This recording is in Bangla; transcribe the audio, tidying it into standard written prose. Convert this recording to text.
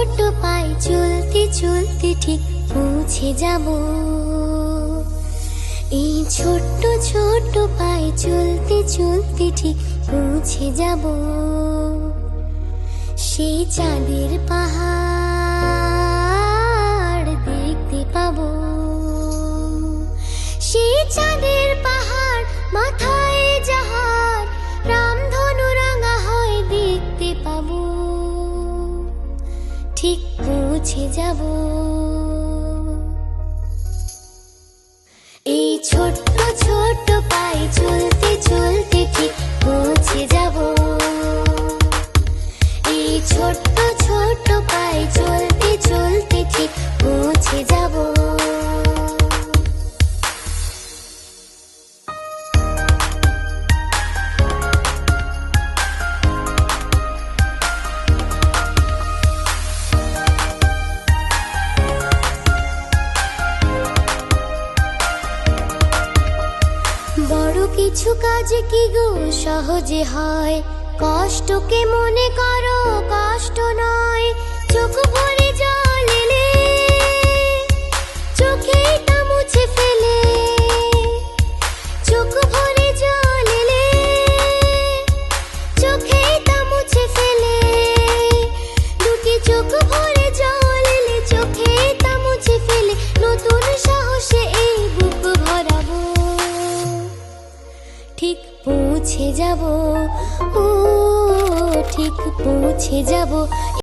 ছোট পায়ে চলতে চলতে ঠিক পৌঁছে যাব। এই ছোট্ট ছোট্ট পায়ে চলতে চলতে ঠিক পৌঁছে যাব সেই চাঁদের পাহাড় দেখতে পাবো। সেই চাঁদের পাহাড় মাথায় যাহার রামধনু রাঙা হয় দেখতে পাবো। ঠিক পৌঁছে যাব। এই ছোট্ট ছোট্ট পায়ে চলতে চলতে ঠিক পৌঁছে যাব। এই ছোট্ট ছোট্ট পায়ে চলতে চলতে ঠিক পৌঁছে যাব। বড় কিছু কাজ কি গো সহজে হয়, কষ্টকে মনে করো কষ্ট নয়। চোখ ভরে জল এলে চোখেই তা মুছে ফেলে। চোখ ভরে জল এলে চোখেই তা মুছে ফেলে। দুটি চোখ ভরে জল এলে চোখেই তা মুছে ফেলে। নতুন সাহসে এই বুক ভরাবো। ঠিক পৌঁছে যাব, ও ঠিক পৌঁছে যাব।